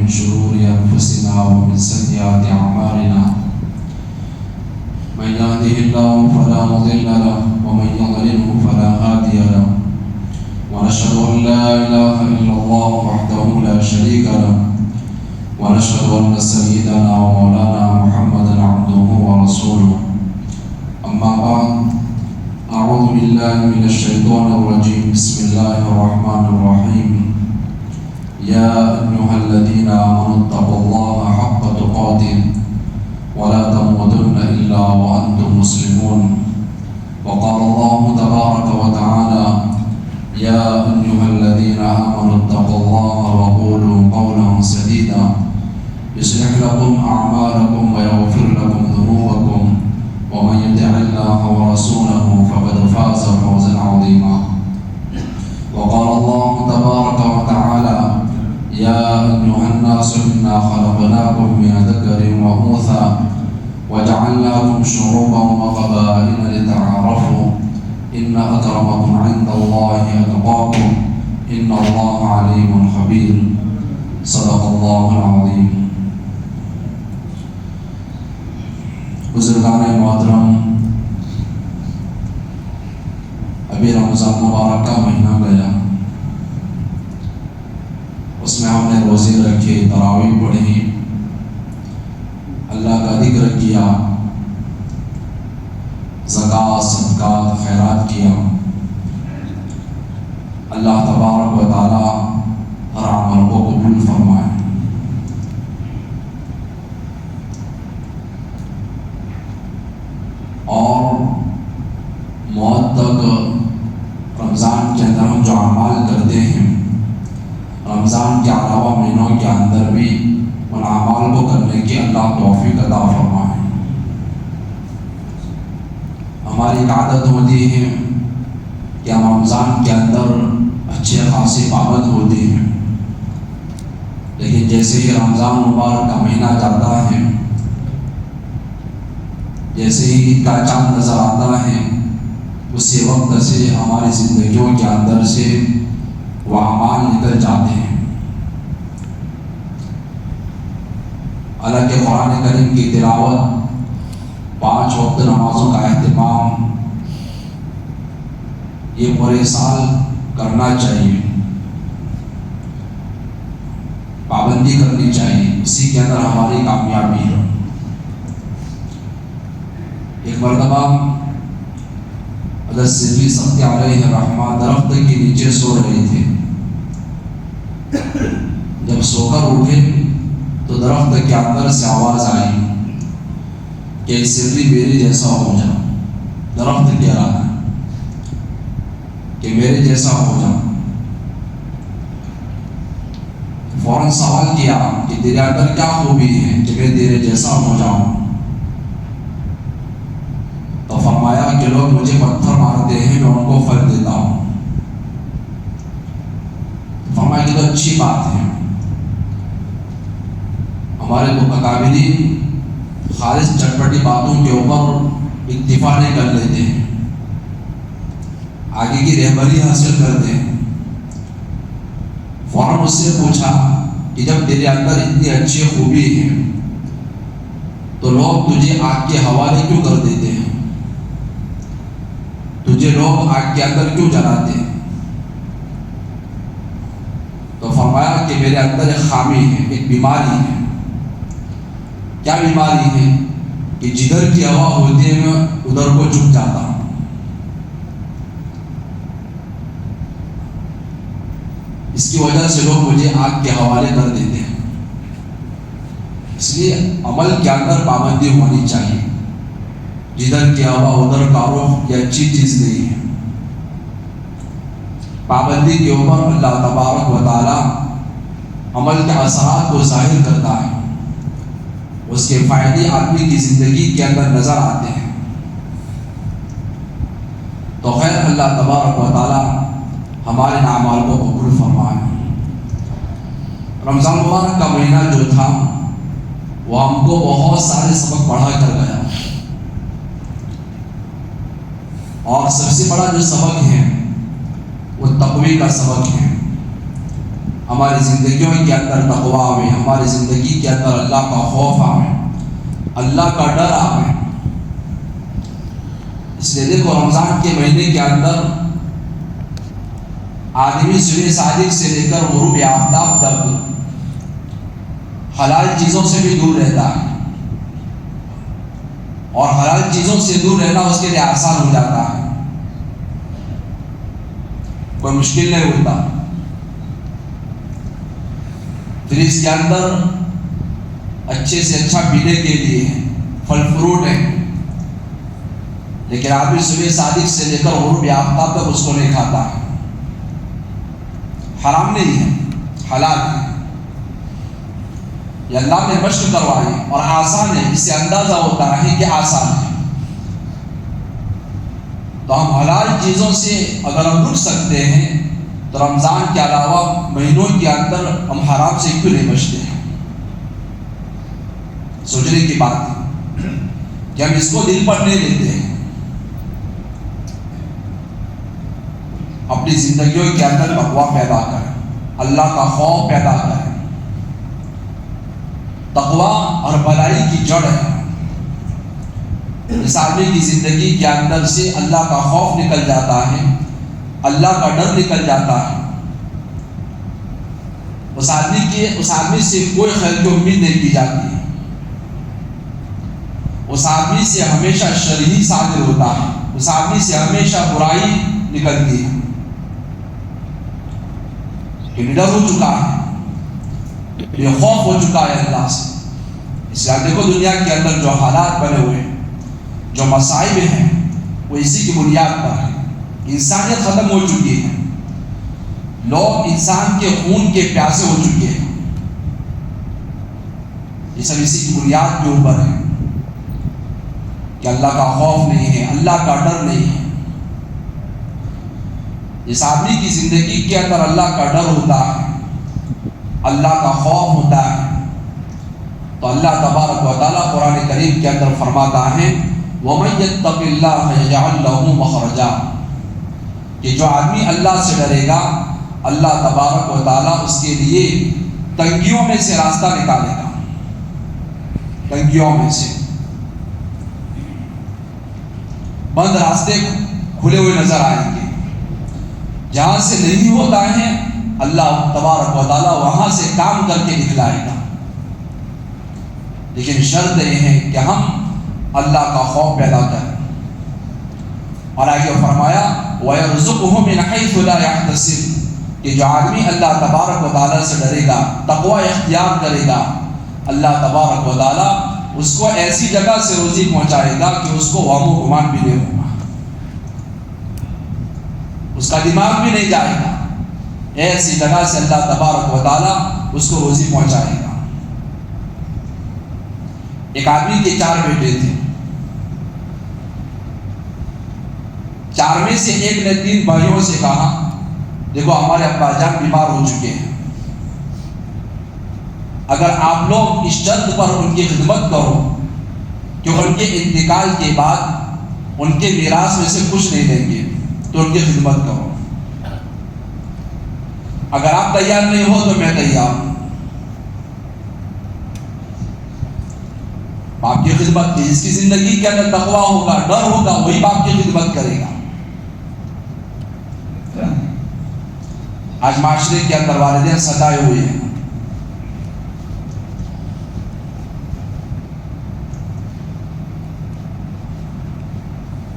من شرور أنفسنا ومن سيئات أعمالنا من يهده الله فلا مضل له ومن يضلله فلا هادي له ونشهد أن لا إله إلا الله وحده لا شريك له ونشهد أن سيدنا ومولانا محمدا عبده ورسوله أما بعد أعوذ بالله من الشيطان الرجيم بسم الله الرحمن الرحيم يا أيها الذين آمنوا اتقوا الله حق تقاته ولا تموتن إلا وأنتم مسلمون وقال الله تبارك وتعالى يا أيها الذين آمنوا اتقوا الله وقولوا قولا سديدا يصلح لكم أعمالكم ويغفر لكم ذنوبكم ومن يطع الله ورسوله فقد فاز فوزا عظيما وقال الله تبارك وتعالى يا أيها الناس إنا خلقناكم من ذكر وأنثى وجعلناكم شعوبا وقبائل لتعارفوا إن أكرمكم عند الله أتقاكم إن الله عليم خبير صدق الله العظيم. بزرگان محترم، ابھی رمضان مبارک کا مہینہ گیا، اس میں ہم نے روزے رکھے، تراویح پڑھی، اللہ کا ذکر کیا، زکوٰۃ صدقات خیرات کیا۔ اللہ تبارک و تعالی ہر عمل کو قبول فرمائے۔ اور موت تک رمضان کے اندر ہم جو اعمال کرتے ہیں، رمضان کے علاوہ مہینوں کے اندر بھی ان اعمال کو کرنے کی اللہ توفیق عطا فرمائے۔ ہماری ایک عادت ہوتی ہے کہ ہم رمضان کے اندر اچھے خاصے پابند ہوتے ہیں، لیکن جیسے ہی رمضان مبارک کا مہینہ جاتا ہے، جیسے ہی عید کا چاند نظر آتا ہے، اسی وقت سے ہماری زندگیوں کے اندر سے وہ اعمال نکل جاتے ہیں۔ حالانکہ قرآن کریم کی تلاوت، 5 وقت نمازوں کا اہتمام، یہ پورے سال کرنا چاہیے، پابندی کرنی چاہیے، اسی کے اندر ہماری کامیابی ہے۔ ایک مرتبہ حضرت صدیق سبت علیہ الرحمہ درخت کے نیچے سو رہے تھے۔ جب سو کر اٹھے تو درخت کے اندر سے آواز آئی کہ سری میرے جیسا ہو جا۔ درخت کہہ رہا ہے کہ میرے جیسا ہو جا۔ فوراً سوال کیا کہ تیرے اندر کیا خوبی ہے کہ میں تیرے جیسا ہو جاؤں؟ تو فرمایا کہ لوگ مجھے پتھر مارتے ہیں، میں ان کو پھل دیتا ہوں۔ فرمایا کہ تو اچھی بات ہے، ہمارے مقابلین خالص چٹپٹی باتوں کے اوپر اکتفا نہیں کر لیتے ہیں، آگے کی رہبری حاصل کرتے ہیں۔ فوراً اس سے پوچھا کہ جب تیرے اندر اتنی اچھی خوبی ہے تو لوگ تجھے آگ کے حوالے کیوں کر دیتے ہیں؟ تجھے لوگ آگ کے اندر کیوں جلاتے ہیں؟ تو فرمایا کہ میرے اندر ایک خامی ہے، ایک بیماری ہے۔ کیا بیماری ہے؟ کہ جدھر کی ہوا ہوتی ہے میں ادھر کو جھک جاتا ہوں۔ اس کی وجہ سے لوگ مجھے آگ کے حوالے کر دیتے ہیں۔ اس لیے عمل کے اندر پابندی ہونی چاہیے، جدھر کی ہوا ادھر کا رخ یہ اچھی چیز نہیں ہے۔ پابندی کے اوپر اللہ تبارک و تعالی عمل کے اثرات کو ظاہر کرتا ہے، اس کے فائدے آدمی کی زندگی کے اندر نظر آتے ہیں۔ تو خیر اللہ تبارک و تعالی ہمارے اعمال کو قبول فرمائے۔ رمضان مبارک کا مہینہ جو تھا وہ ہم کو بہت سارے سبق پڑھا کر گیا، اور سب سے بڑا جو سبق ہے وہ تقوی کا سبق ہے۔ ہماری زندگیوں کے اندر تقویٰ آئے، ہماری زندگی کے اندر اللہ کا خوف آئے، اللہ کا ڈر آئے۔ اس لیے دیکھو رمضان کے مہینے کے اندر آدمی صبح صادق سے لے کر غروب آفتاب تک حلال چیزوں سے بھی دور رہتا ہے، اور حلال چیزوں سے دور رہنا اس کے لیے آسان ہو جاتا ہے، کوئی مشکل نہیں ہوتا۔ پھر اس کے اندر اچھے سے اچھا پینے کے لیے پھل فروٹ ہے، لیکن آدمی صبح صادق سے لے کر غروب آفتاب تک اس کو نہیں کھاتا ہے۔ حرام نہیں ہے، حلال ہے، یہ اللہ نے مشق کروائی اور آسان ہے، اس سے اندازہ ہوتا ہے کہ آسان ہے۔ تو ہم حلال چیزوں سے اگر ہم رک سکتے ہیں تو رمضان کے علاوہ مہینوں کے اندر ہم حرام سے کیوں نہیں بچتے ہیں؟ سوچنے کی بات ہے کہ ہم اس کو دل پر نہیں لیتے ہیں، اپنی زندگیوں کے اندر تقویٰ پیدا کریں، اللہ کا خوف پیدا کریں۔ تقویٰ اور بھلائی کی جڑ ہے۔ اس آدمی کی زندگی کے اندر سے اللہ کا خوف نکل جاتا ہے، اللہ کا ڈر نکل جاتا ہے، اس آدمی سے کوئی خیر کی امید نہیں کی جاتی ہے، اس آدمی سے ہمیشہ شر ہی صادر ہوتا ہے، اس آدمی سے ہمیشہ برائی نکلتی ہے، کہ نڈر ہو چکا ہے، یہ خوف ہو چکا ہے اللہ سے۔ اس لیے دیکھو دنیا کے اندر جو حالات بنے ہوئے ہیں، جو مصائب ہیں، وہ اسی کی بنیاد پر ہے۔ انسانیت ختم ہو چکی ہے، لوگ انسان کے خون کے پیاسے ہو چکے ہیں، یہ سب اسی کی بنیاد کے اوپر ہے کہ اللہ کا خوف نہیں ہے، اللہ کا ڈر نہیں ہے۔ اس آدمی کی زندگی کے اندر اللہ کا ڈر ہوتا ہے، اللہ کا خوف ہوتا ہے، تو اللہ تبارک و تعالیٰ قرآن کریم کے اندر فرماتا ہے وَمَن يَتَّقِ اللَّهَ يَجْعَلْ لَهُ مَخْرَجًا، کہ جو آدمی اللہ سے ڈرے گا اللہ تبارک و تعالیٰ اس کے لیے تنگیوں میں سے راستہ نکالے گا، تنگیوں میں سے بند راستے کھلے ہوئے نظر آئیں گے، جہاں سے نہیں ہوتا ہے اللہ تبارک و تعالیٰ وہاں سے کام کر کے دکھلائے گا۔ لیکن شرط یہ ہے کہ ہم اللہ کا خوف پیدا کریں، اور آگے فرمایا وَيَرْزُقْهُ مِنْ حَيْثُ لَا يَحْتَسِبُ، کہ جو آدمی اللہ تبارک و تعالیٰ سے ڈرے گا، تقوی اختیار کرے گا، اللہ تبارک و تعالیٰ اس کو ایسی جگہ سے روزی پہنچائے گا کہ اس کو وہم و گمان بھی نہیں ہوگا، اس کا دماغ بھی نہیں جائے گا، ایسی جگہ سے اللہ تبارک و تعالیٰ اس کو روزی پہنچائے گا۔ ایک آدمی کے 4 بیٹے تھے، 4 میں سے ایک نے 3 بھائیوں سے کہا دیکھو ہمارے ابا جان بیمار ہو چکے ہیں، اگر آپ لوگ اس شرط پر ان کی خدمت کرو کہ ان کے انتقال کے بعد ان کے میراث میں سے کچھ نہیں دیں گے تو ان کی خدمت کرو، اگر آپ تیار نہیں ہو تو میں تیار ہوں۔ باپ کی خدمت کی، جس کی زندگی کے اندر تقویٰ ہوگا، ڈر ہوگا، وہی باپ کی خدمت کرے گا۔ آج معاشرے کے اندر والدین ستائے ہوئے ہیں،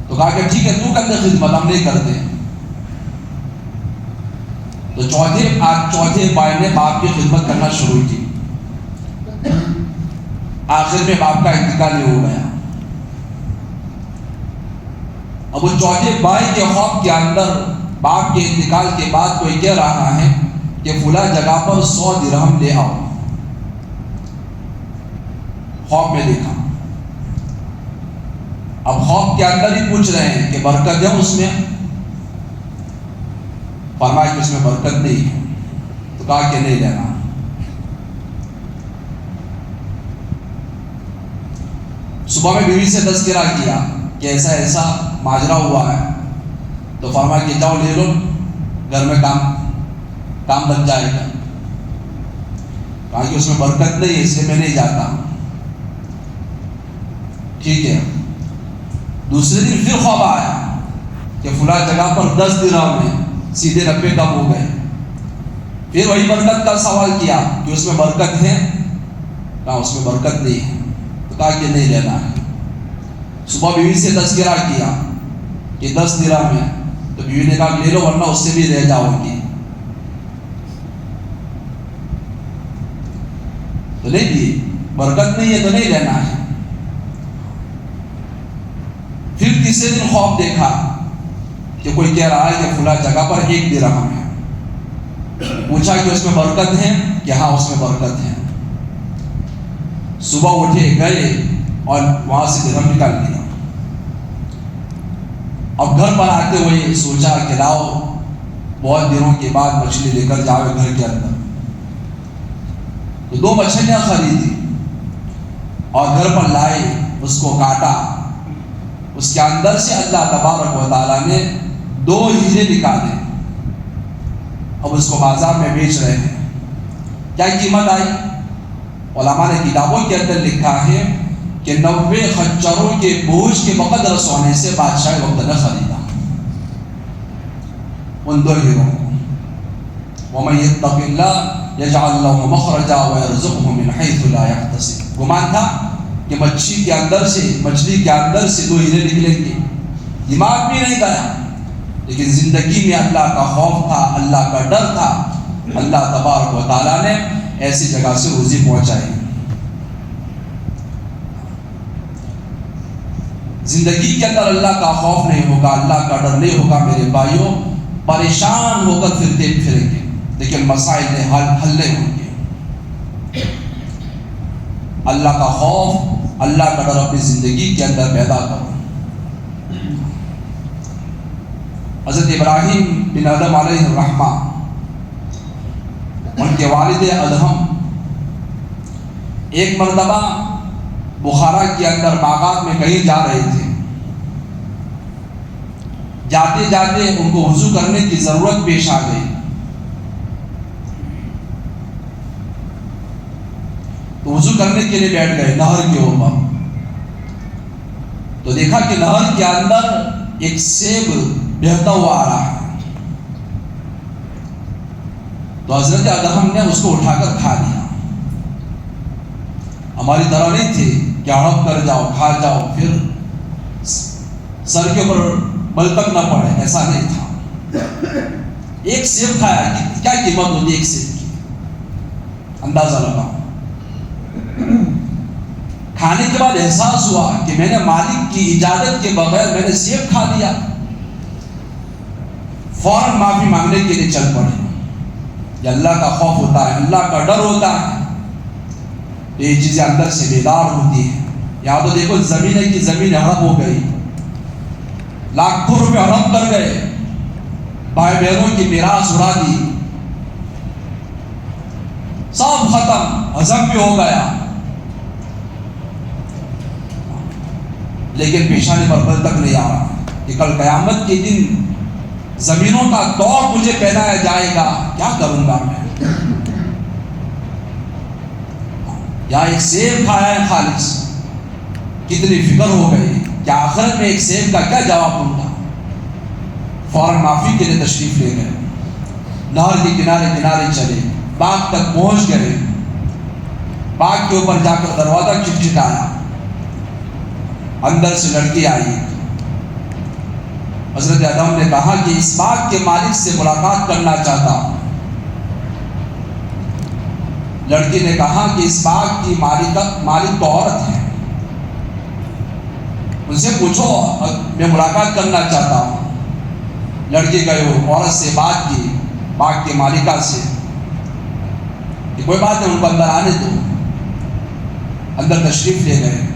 تو کہا کہ ٹھیک ہے تو کر دے خدمت، ہم نہیں کرتے۔ تو چوتھے بھائی نے باپ کی خدمت کرنا شروع کی، آخر میں باپ کا انتقال ہی ہو گیا۔ اب وہ چوتھے بھائی کے خوف کے اندر باپ کے انتقال کے بعد کوئی کہہ رہا ہے کہ فلاں جگہ پر 100 درہم لے آؤ، خوف میں دیکھا، اب خوف کے اندر ہی پوچھ رہے ہیں کہ برکت ہے اس میں، فرمایا کہ اس میں برکت نہیں ہے، تو کہا کہ نہیں لینا۔ صبح میں بیوی سے تذکرہ کیا کہ ایسا ایسا ماجرا ہوا ہے، تو فرمایا کہ جاؤ لے لو، گھر میں کام بن جائے گا۔ کہا کہ اس میں برکت نہیں ہے اس لیے میں نہیں جاتا. ٹھیک ہے. دوسرے دن پھر خواب آیا کہ فلاں جگہ پر 10 درہم میں سیدھے 90 کم ہو گئے. پھر وہی برکت کا سوال کیا کہ اس میں برکت ہے؟ کہا اس میں برکت نہیں ہے. تو کہا کہ نہیں لینا ہے. صبح بیوی سے تذکرہ کیا کہ 10 درہم ہے. تو بیوی نے کہا لے لو ورنہ اس سے بھی رہ جاؤ گی. تو نہیں دی. برکت نہیں ہے تو نہیں لینا ہے. پھر تیسرے دن خواب دیکھا کہ کوئی کہہ رہا ہے کہ فلاں جگہ پر 1 درہم ہے. پوچھا کہ اس میں برکت ہے؟ کہ ہاں اس میں برکت ہے. صبح اٹھے گئے اور وہاں سے درہم نکال لیا. اب گھر پر آتے ہوئے سوچا کہ لاؤ بہت دنوں کے بعد مچھلی لے کر جاؤ گھر کے اندر. تو 2 مچھلیاں خریدی اور گھر پر لائے, اس کو کاٹا. اس کے اندر سے اللہ تبارک و تعالیٰ نے 2 ہیرے نکالے. اب اس کو بازار میں بیچ رہے ہیں. کیا قیمت آئی؟ علماء نے کتابوں کے اندر لکھا ہے کہ 90 خچروں کے بوجھ کے بقدر سونے سے بادشاہ وقت نے خریدا ان 2 ہیروں کو. وَمَن يَتَّقِ اللَّهَ يَجْعَلْ لَهُ مَخْرَجًا وَيَرْزُقْهُ مِنْ حَيْثُ لَا يَحْتَسِبُ. گمان تھا کہ مچھلی کے اندر سے 2 ہیرے نکلیں گے. دماغ بھی نہیں گیا, لیکن زندگی میں اللہ کا خوف تھا, اللہ کا ڈر تھا. اللہ تبارک و تعالیٰ نے ایسی جگہ سے روزی پہنچائی. زندگی کے اندر اللہ کا خوف نہیں ہوگا, اللہ کا ڈر نہیں ہوگا, میرے بھائیوں پریشان ہو کر پھرتے پھریں گے, لیکن مسائل حل نہیں ہوں گے. اللہ کا خوف, اللہ کا ڈر اپنی زندگی کے اندر پیدا کرو. حضرت ابراہیم بن آدم علیہ الرحمہ, ان کے والد ادہم ایک مرتبہ بخارا کے اندر باغات میں کہیں جا رہے تھے. جاتے جاتے ان کو وضو کرنے کی ضرورت پیش آ گئی. تو وضو کرنے کے لیے بیٹھ گئے نہر کے اوپر. تو دیکھا کہ نہر کے اندر ایک سیب بہتا ہوا آ رہا ہے. تو حضرت ادہم نے اس کو اٹھا کر کھا لیا. ہماری طرح نہیں تھے کہ ہڑپ کر جاؤ کھا جاؤ پھر سر کے اوپر بل تک نہ پڑے, ایسا نہیں تھا. ایک سیب کھایا, کیا قیمت ہوتی ہے ایک سیب کی, اندازہ لگاؤ. کھانے کے بعد احساس ہوا کہ میں نے مالک کی اجازت کے بغیر میں نے سیب کھا لیا. فوراً معافی مانگنے کے لیے چل پڑے. یہ اللہ کا خوف ہوتا ہے, اللہ کا ڈر ہوتا ہے, یہ چیزیں اندر سے بیدار ہوتی ہیں. یا تو دیکھو زمین کی زمین ہڑپ ہو گئی, لاکھوں روپے ہڑپ کر گئے, بھائی بہنوں کی میراث اڑا دی, سب ختم, ہضم بھی ہو گیا, لیکن پیشانی پر بل تک نہیں آ رہا کہ کل قیامت کے دن زمینوں کا توڑ مجھے پہنایا جائے گا, کیا کروں گا میں. یا ایک سیب کھایا ہے خالص, کتنی فکر ہو گئی کہ آخرت میں ایک سیب کا کیا جواب دوں گا. فوراً معافی کے لیے تشریف لے گئے, نہر کے کنارے چلے, باغ تک پہنچ گئے. باغ کے اوپر جا کر دروازہ کھٹکھٹایا, اندر سے لڑکی آئی. حضرت ادم نے کہا کہ اس باغ کے مالک سے ملاقات کرنا چاہتا ہوں. لڑکی نے کہا کہ اس باغ کی مالک تو عورت ہے, ان سے پوچھو, میں ملاقات کرنا چاہتا ہوں. لڑکی گئے, عورت سے بات کی, باغ کے مالکہ سے, کہ کوئی بات نہیں ان کو اندر آنے دو. اندر تشریف لے گئے.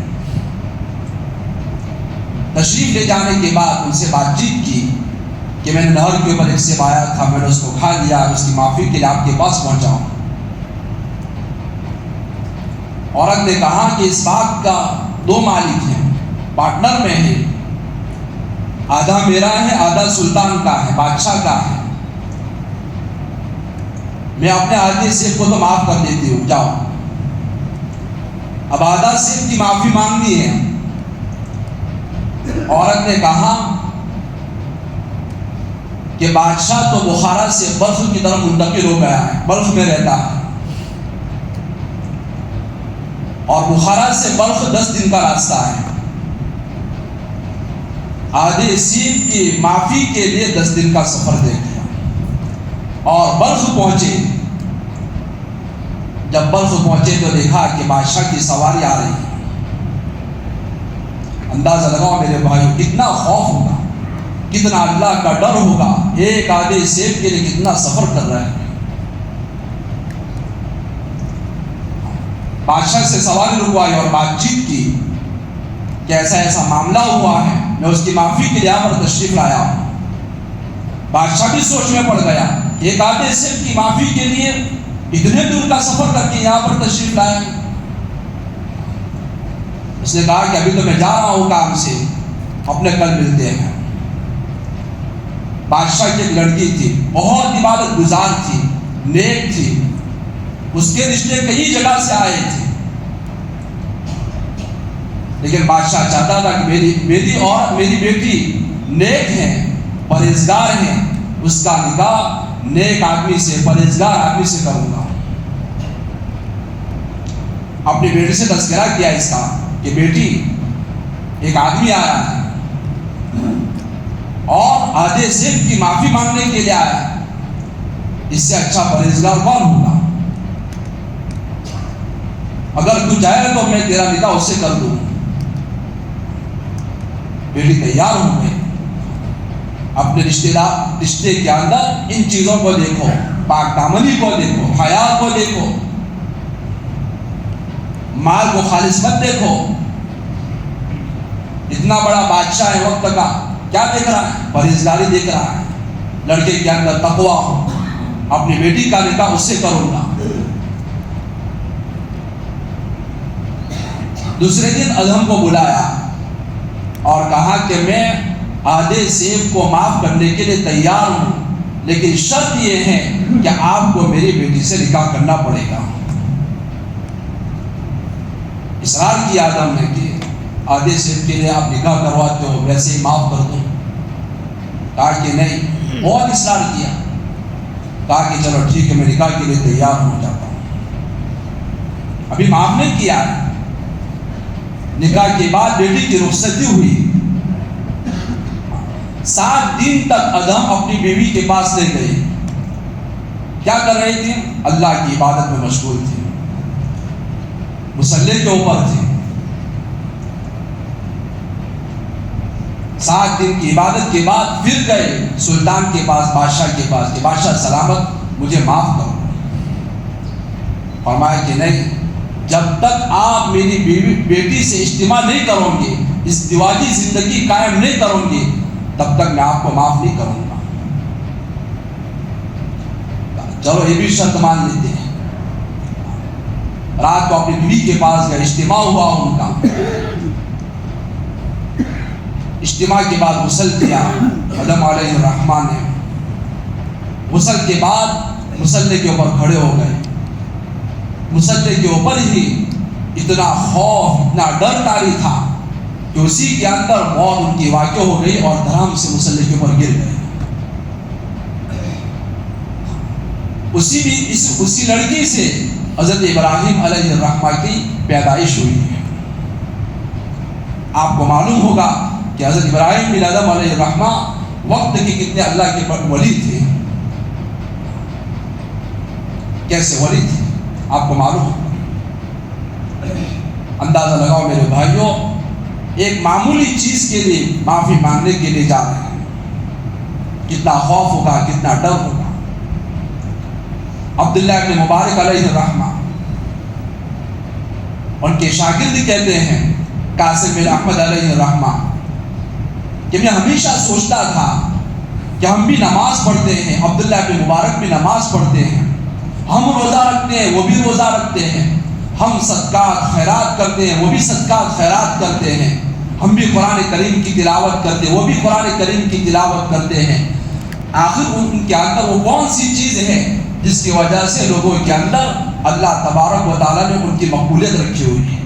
تشریف لے جانے کے بعد ان سے بات چیت کی کہ میں نے نہر کے اوپر ایک سیب آیا تھا, میں نے اس کو کھا لیا, اس کی معافی کے لیے آپ کے پاس پہنچا ہوں. عورت نے کہا کہ اس باغ کا 2 مالک ہیں, پارٹنر میں ہے, آدھا میرا ہے آدھا سلطان کا ہے, بادشاہ کا ہے. میں اپنے آدھی سیف کو تو معاف کر دیتی ہوں، جاؤ۔ اب آدھا سیف کی معافی مانگنی ہے۔ عورت نے کہا کہ بادشاہ تو بخارا سے بلخ کی طرف منتقل ہو گیا ہے، بلخ میں رہتا ہے، اور بخارا سے بلخ 10 دن کا راستہ ہے۔ آدھے سیب کی معافی کے لیے 10 دن کا سفر دے دیا اور بلخ پہنچے۔ جب بلخ پہنچے تو دیکھا کہ بادشاہ کی سواری آ رہی ہے۔ اندازہ لگاؤ میرے بھائیو، کتنا خوف ہوگا، کتنا اللہ کا ڈر ہوگا، ایک آدھے سیب کے لیے کتنا سفر کر رہا ہے۔ بادشاہ سے سواری رکوائی اور بات چیت کی کہ ایسا ایسا معاملہ ہوا ہے، میں اس کی معافی کے لیے یہاں پر تشریف لایا ہوں۔ بادشاہ بھی سوچ میں پڑ گیا، ایک آدھے سیب کی معافی کے لیے اتنے دور کا سفر کر کے یہاں پر تشریف لائے۔ اس نے کہا کہ ابھی تو میں جا رہا ہوں کام سے، اپنے کل ملتے ہیں۔ بادشاہ کی ایک لڑکی تھی، بہت عبادت گزار تھی، نیک تھی، اس کے رشتے کئی جگہ سے آئے تھے، لیکن بادشاہ چاہتا تھا کہ میری بیٹی نیک ہے، پرہیزگار ہے، اس کا نکاح نیک آدمی سے، پرہیزگار آدمی سے کروں گا۔ اپنی بیٹی سے تذکرہ کیا اس کا کہ بیٹی، ایک آدمی آیا ہے اور آدھے سیب کی معافی مانگنے کے لیے آیا ہے، اس سے اچھا پرہیزگار کون ہوگا؟ اگر تو چاہے تو میں تیرا نکاح اس سے کر دوں۔ بیٹی تیار ہو گئی۔ اپنے رشتے کے اندر ان چیزوں کو دیکھو، پاک دامنی کو دیکھو، حیا کو دیکھو، مال کو خالص مت دیکھو۔ اتنا بڑا بادشاہ ہے وقت کا، کیا دیکھ رہا ہے؟ پرہیزگاری دیکھ رہا ہے۔ لڑکے کے اندر تقوی ہو، اپنی بیٹی کا نکاح اس سے کروں گا۔ دوسرے دن ادہم کو بلایا اور کہا کہ میں آدھے سیب کو معاف کرنے کے لیے تیار ہوں، لیکن شرط یہ ہے کہ آپ کو میری بیٹی سے نکاح کرنا پڑے گا۔ اصرار کیا آدم نے کہ آدھے سیب کے لیے آپ نکاح کرواتے ہو، ویسے ہی معاف کر دوں۔ کہا کہ نہیں، بہت اصرار کیا، کہا کہ چلو ٹھیک ہے، میں نکاح کے لیے تیار ہو جاتا ہوں۔ ابھی معاف نہیں کیا ہے۔ نکاح کے بعد بیٹی کی رخصتی ہوئی، 7 دن تک ادم اپنی بیوی کے پاس نہیں گئی۔ کیا کر رہی تھی؟ اللہ کی عبادت میں مشغول تھی، مصلی کے اوپر تھی۔ 7 دن کی عبادت کے بعد پھر گئے سلطان کے پاس، بادشاہ کے پاس، کہ بادشاہ سلامت، مجھے معاف کرو۔ فرمایا کہ نہیں، جب تک آپ میری بیٹی سے اجتماع نہیں کرو گے، ازدواجی زندگی قائم نہیں کرو گے، تب تک میں آپ کو معاف نہیں کروں گا۔ چلو یہ بھی شرط مان لیتے ہیں۔ رات کو اپنی بیوی کے پاس گئے، اجتماع ہوا ان کا۔ اجتماع کے بعد غسل کیا آدم علیہ الرحمن نے۔ غسل کے بعد مصلی کے اوپر کھڑے ہو گئے۔ مصلی کے اوپر ہی اتنا خوف، اتنا ڈر طاری تھا کہ اسی کے اندر موت ان کی واقع ہو گئی اور دھڑام سے مصلی کے اوپر گر گئے۔ اسی لڑکی سے حضرت ابراہیم علیہ الرحمہ کی پیدائش ہوئی ہے۔ آپ کو معلوم ہوگا کہ حضرت ابراہیم بن آدم علیہ الرحمہ وقت کے کتنے اللہ کے ولی تھے، کیسے ولی تھے آپ کو معلوم ہوگا۔ اندازہ لگاؤ میرے بھائیوں، ایک معمولی چیز کے لیے معافی مانگنے کے لیے جا رہے ہیں، کتنا خوف ہوگا، کتنا ڈر ہوگا۔ عبداللہ ابن مبارک علیہ الرحمہ، ان کے شاگرد کہتے ہیں قاسم بن احمد علیہ الرحمہ کہ میں ہمیشہ سوچتا تھا کہ ہم بھی نماز پڑھتے ہیں، عبداللہ ابن مبارک بھی نماز پڑھتے ہیں، ہم روزہ رکھتے ہیں، وہ بھی روزہ رکھتے ہیں، ہم صدقات خیرات کرتے ہیں، وہ بھی صدقات خیرات کرتے ہیں، ہم بھی قرآن کریم کی تلاوت کرتے ہیں، وہ بھی قرآن کریم کی تلاوت کرتے ہیں۔ آخر ان کے اندر وہ کون سی چیز ہے جس کی وجہ سے لوگوں کے اندر اللہ تبارک و تعالیٰ نے ان کی مقبولیت رکھی ہوئی ہے۔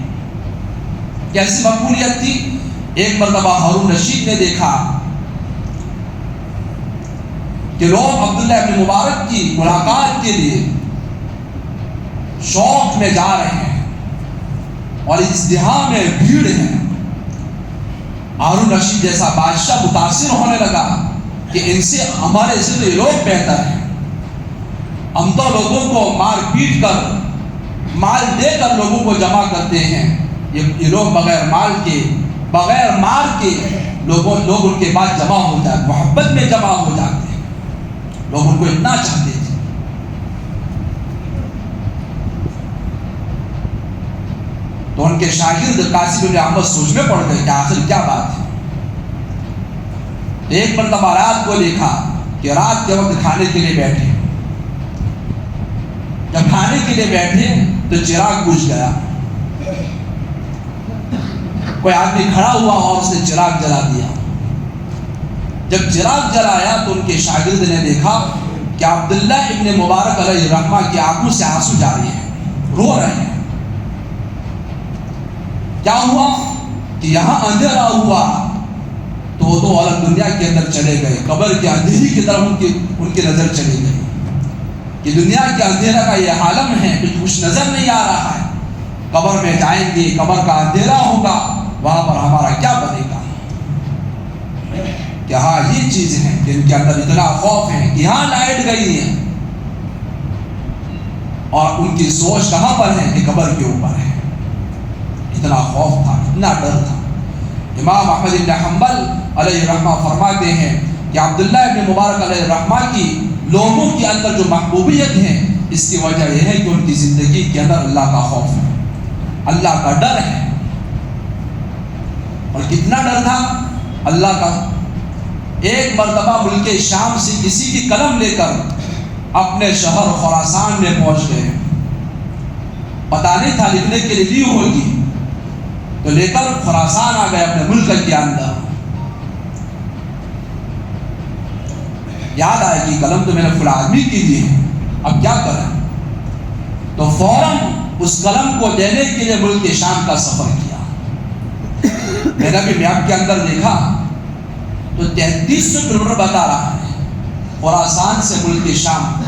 کیسی مقبولیت تھی؟ ایک مرتبہ ہارون رشید نے دیکھا کہ لوگ عبداللہ ابن مبارک کی ملاقات کے لیے شوق میں جا رہے ہیں اور ازدحام میں بھیڑ ہے۔ ہارون رشید جیسا بادشاہ متاثر ہونے لگا کہ ان سے ہمارے سے تو یہ لوگ بہتر ہیں، ہم تو لوگوں کو مار پیٹ کر مال دے کر لوگوں کو جمع کرتے ہیں، یہ لوگ بغیر مال کے بغیر مار کے لوگ ان کے بعد جمع ہو جاتے، محبت میں جمع ہو جاتے ہیں، لوگ ان کو اتنا چاہتے تھے۔ تو ان کے شاگرد قاسم بن احمد سوچ میں پڑ گئے کہ آخر کیا بات ہے۔ ایک مرتبہ رات کو دیکھا کہ رات کے وقت کھانے کے لیے بیٹھے، جب کھانے کے لیے بیٹھے تو چراغ بجھ گیا، کوئی آدمی کھڑا ہوا اور اس نے چراغ جلا دیا۔ جب چراغ جلایا تو ان کے شاگرد نے دیکھا کہ عبداللہ ابن مبارک علیہ الرحمہ کی آنکھوں سے آنسو جاری ہیں، رو رہے ہیں۔ کیا ہوا کہ یہاں اندھیرا ہوا تو دو الگ دنیا کے اندر چلے گئے، قبر کے اندھیری کی طرف ان کی نظر چلی گئی کہ دنیا کے اندھیرا کا یہ عالم ہے، کچھ نظر نہیں آ رہا ہے، قبر میں جائیں گے، قبر کا اندھیرا ہوگا، وہاں پر ہمارا کیا بنے گا۔ کہ ہاں یہ چیزیں ہیں کہ ان کے اندر اتنا خوف ہے کہ یہاں لائٹ گئی ہے اور ان کی سوچ کہاں پر ہے کہ قبر کے اوپر ہے۔ اتنا خوف تھا، اتنا ڈر تھا۔ امام احمد بن حنبل علیہ الرحمہ فرماتے ہیں کہ عبداللہ ابن مبارک علیہ الرحمہ کی لوگوں کے اندر جو محبوبیت ہے، اس کی وجہ یہ ہے کہ ان کی زندگی کے اندر اللہ کا خوف ہے، اللہ کا ڈر ہے۔ اور کتنا ڈر تھا اللہ کا۔ ایک مرتبہ ملک شام سے کسی کی قلم لے کر اپنے شہر خراسان میں پہنچ گئے، پتہ نہیں تھا لکھنے کے لیے لی ہوگی، تو لے کر خراسان آ گئے اپنے ملک کے اندر۔ یاد آئے کہ قلم تو میں نے فلاں آدمی کی دی ہے، اب کیا کریں؟ تو فوراً اس قلم کو دینے کے لیے ملک شام کا سفر کیا۔ میں نے بھی میپ کے اندر دیکھا تو 3300 کلومیٹر بتا رہا ہے، خراسان سے ملک شام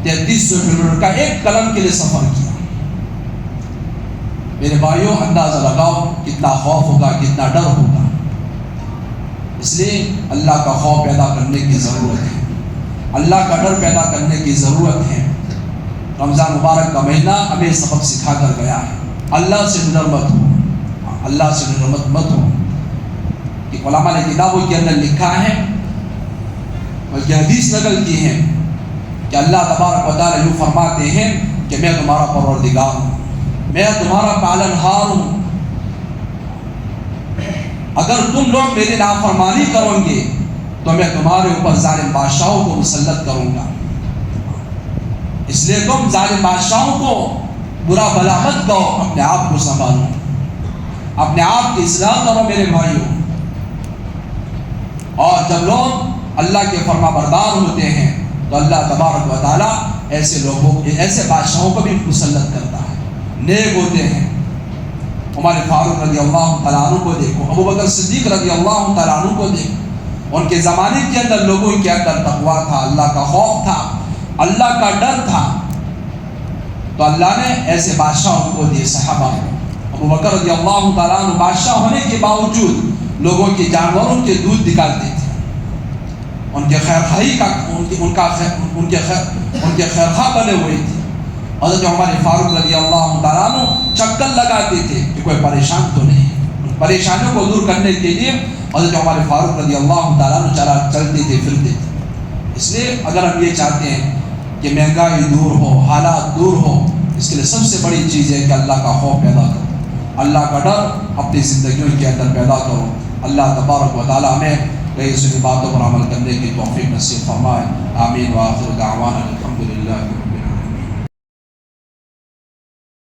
3300 کلومیٹر کا ایک قلم کے لیے سفر کیا۔ میرے بھائیوں اندازہ لگاؤ کتنا خوف ہوگا، کتنا ڈر ہوگا۔ اس لیے اللہ کا خوف پیدا کرنے کی ضرورت ہے، اللہ کا ڈر پیدا کرنے کی ضرورت ہے۔ رمضان مبارک کا مہینہ ہمیں سبق سکھا کر گیا ہے، اللہ سے ڈر مت ہو، اللہ سے ڈر مت ہو۔ کہ علماء نے کتابوں کے اندر لکھا ہے، بلکہ حدیث نقل کی ہے کہ اللہ تبارک و تعالیٰ یوں فرماتے ہیں کہ میں تمہارا پروردگار ہوں، میں تمہارا پالنہار ہوں، اگر تم لوگ میری نافرمانی کرو گے تو میں تمہارے اوپر ظالم بادشاہوں کو مسلط کروں گا، اس لیے تم ظالم بادشاہوں کو برا بھلا مت کہو، اپنے آپ کو سنبھالو، اپنے آپ کی اصلاح کرو میرے بھائیوں۔ اور جب لوگ اللہ کے فرما بردار ہوتے ہیں تو اللہ تبارک و تعالیٰ ایسے لوگوں ایسے بادشاہوں کو بھی مسلط کرتا ہے، نیک ہوتے ہیں۔ عمر فاروق رضی اللہ تعالیٰ عنہ کو دیکھو، ابو بکر صدیق رضی اللہ تعالیٰ عنہ کو دیکھو، ان کے زمانے کے اندر لوگوں کے اندر تقویٰ تھا، اللہ کا خوف تھا، اللہ کا ڈر تھا، تو اللہ نے ایسے بادشاہوں کو دیے صحابہ کو۔ ابو بکر رضی اللہ تعالیٰ عنہ بادشاہ ہونے کے باوجود لوگوں کے جانوروں کے دودھ نکالتے تھے، ان کے خیرخواہی کا ان کے خیرخواہ بنے ہوئے تھے۔ حضرت عمر فاروق رضی اللہ تعالیٰ عنہ چکر لگاتے تھے کہ کوئی پریشان تو نہیں ہے، پریشانیوں کو دور کرنے کے لیے حضرت عمر فاروق رضی اللہ تعالیٰ عنہ چلتے تھے، پھرتے تھے۔ اس لیے اگر ہم یہ چاہتے ہیں کہ مہنگائی دور ہو، حالات دور ہو، اس کے لیے سب سے بڑی چیز ہے کہ اللہ کا خوف پیدا کرو، اللہ کا ڈر اپنی زندگیوں کے اندر پیدا کرو۔ اللہ تبارک و تعالیٰ ہمیں کئی سنی باتوں پر عمل کرنے کی توفیق نصیب فرمائے۔ آمین۔ وآخر دعوانا الحمدللہ۔